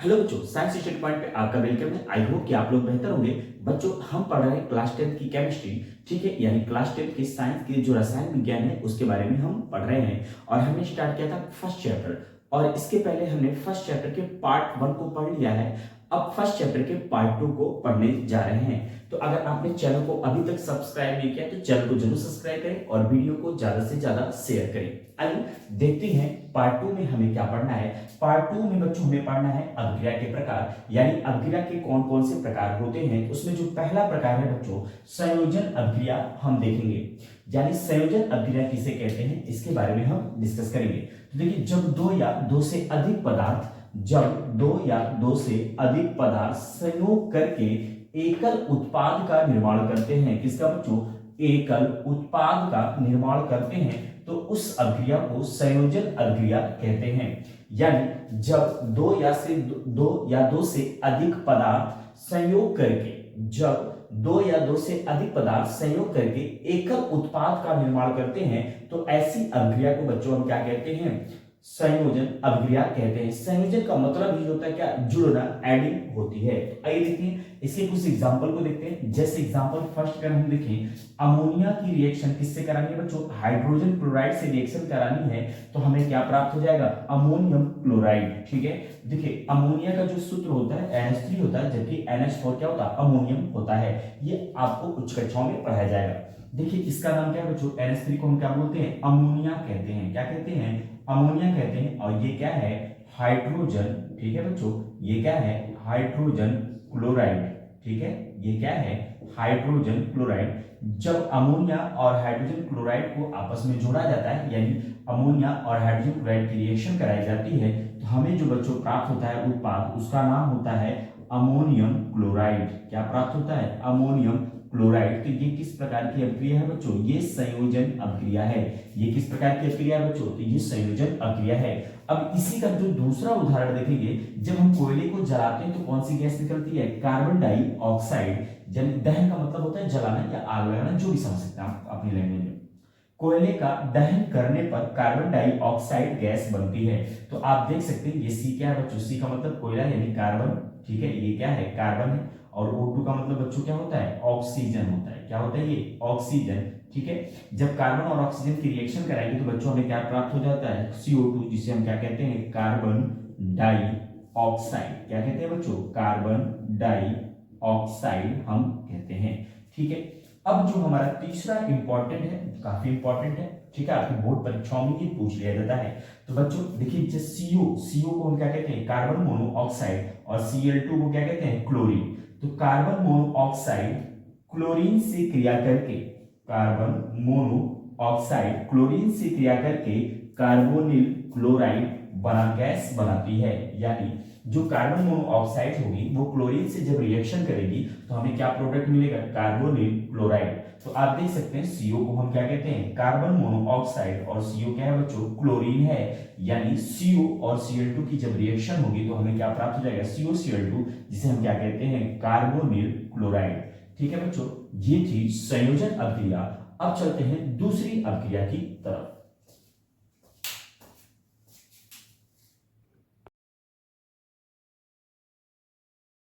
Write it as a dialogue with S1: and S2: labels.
S1: Hello बच्चों, science study point पे आपका वेलकम है। आई होप कि आप लोग बेहतर होंगे। बच्चों, हम पढ़ रहे हैं क्लास 10 की केमिस्ट्री। ठीक है, यानी क्लास 10 की साइंस के जो रसायन विज्ञान है उसके बारे में हम पढ़ रहे हैं। और हमने स्टार्ट किया था फर्स्ट चैप्टर, और इसके पहले हमने फर्स्ट चैप्टर के पार्ट 1 को पढ़ लिया है। अब फर्स्ट चैप्टर के पार्ट 2 को पढ़ने जा रहे हैं। तो अगर आपने चैनल को अभी तक सब्सक्राइब नहीं किया तो चैनल को जरूर सब्सक्राइब करें और वीडियो को ज्यादा से ज्यादा शेयर करें। आइए देखते हैं पार्ट 2 में हमें क्या पढ़ना है। पार्ट 2 में बच्चों हमें पढ़ना है अभिक्रिया के प्रकार, यानी अभिक्रिया के कौन कौन से प्रकार होते हैं। उसमें जो पहला प्रकार है बच्चों, संयोजन अभिक्रिया हम देखेंगे। यानी संयोजन अभिक्रिया किसे कहते हैं इसके बारे में हम डिस्कस करेंगे। तो देखिए, जब दो या दो से अधिक पदार्थ संयोग करके एकल उत्पाद का निर्माण करते हैं। किसका बच्चों? एकल उत्पाद का निर्माण करते हैं, तो उस अभिक्रिया को संयोजन अभिक्रिया कहते हैं। यानी जब दो से अधिक पदार्थ संयोग करके एकल उत्पाद का निर्माण करते हैं, तो ऐसी अभिक्रिया को बच्चों हम क्या कहते हैं? संयोजन अभिक्रिया कहते हैं। संयोजन का मतलब ही होता है क्या? जुड़ना, एडिंग होती है। आइए देखिए इसके कुछ एग्जांपल को देखते हैं। जैसे एग्जांपल फर्स्ट अगर हम देखें, अमोनिया की रिएक्शन किससे करानी है बच्चों? हाइड्रोजन क्लोराइड से रिएक्शन करानी है, तो हमें क्या प्राप्त हो जाएगा? Ammonium chloride. ठीक है, देखिए अमोनिया का जो सूत्र होता है NH3 होता है, जबकि NH4 क्या होता है? अमोनियम होता है। ये आपको उच्च कक्षाओं में पढ़ाया जाएगा। देखिए इसका नाम क्या है बच्चों? NH3 को हम क्या बोलते हैं? अमोनिया कहते हैं। क्या कहते हैं? अमोनिया कहते हैं। और ये क्या है? हाइड्रोजन। ठीक है बच्चों, ये क्या है? Hydrogen chloride. ठीक है, ये क्या है? Hydrogen chloride. जब अमोनिया और हाइड्रोजन क्लोराइड को आपस में जोड़ा जाता है, यानी अमोनिया और हाइड्रोजन क्लोराइड की रिएक्शन कराई जाती है, तो हमें जो बच्चों प्राप्त होता है उत्पाद, उसका नाम होता है अमोनियम क्लोराइड। क्या प्राप्त होता है? Ammonium chloride. तो ये किस प्रकार की अभिक्रिया है बच्चों? ये संयोजन अभिक्रिया है। ये किस प्रकार की अभिक्रिया है बच्चों? तो ये संयोजन अभिक्रिया है। अब इसी का जो दूसरा उदाहरण देखेंगे, जब हम कोयले को जलाते हैं तो कौन सी गैस निकलती है? Carbon dioxide. दहन का मतलब होता है जलाना या आग लगाना, जो भी समझ सकते हैं आप अपनी लैंग्वेज में। कोयले का दहन करने पर कार्बन डाइऑक्साइड गैस बनती है। तो आप देख सकते हैं ये सी क्या है बच्चों? सी का मतलब कोयला यानी कार्बन। ठीक है, ये क्या है? कार्बन है। और O2 का मतलब बच्चों क्या होता है? ऑक्सीजन होता है। क्या होता है ये? ऑक्सीजन। ठीक है, जब कार्बन और ऑक्सीजन की रिएक्शन कराएंगे तो बच्चों हमें क्या प्राप्त हो जाता है? CO2, जिसे हम क्या कहते हैं? Carbon dioxide. क्या कहते हैं बच्चों? कार्बन डाइऑक्साइड हम कहते हैं। ठीक है, अब जो हमारा तीसरा इंपॉर्टेंट है, काफी इंपॉर्टेंट है। ठीक है, आपकी बोर्ड परीक्षाओं में ये पूछ लिया जाता है। तो बच्चों देखिए, CO को हम क्या कहते हैं? Carbon monoxide. और Cl2 को क्या कहते हैं? क्लोरीन। तो कार्बन मोनोऑक्साइड क्लोरीन से क्रिया करके कार्बोनिल क्लोराइड गैस बनाती है। यानी जो कार्बन मोनोऑक्साइड होगी वो क्लोरीन से जब रिएक्शन करेगी तो हमें क्या प्रोडक्ट मिलेगा? Carbonyl chloride. तो आप देख सकते हैं CO को हम क्या कहते हैं? Carbon monoxide. और CO क्या है बच्चों? क्लोरीन है। यानी CO और Cl2 की जब रिएक्शन होगी तो हमें क्या प्राप्त हो जाएगा? COCl2, जिसे हम क्या कहते हैं? Carbonyl chloride. ठीक है बच्चों, ये थी संयोजन अभिक्रिया। अब चलते हैं दूसरी अभिक्रिया की तरफ।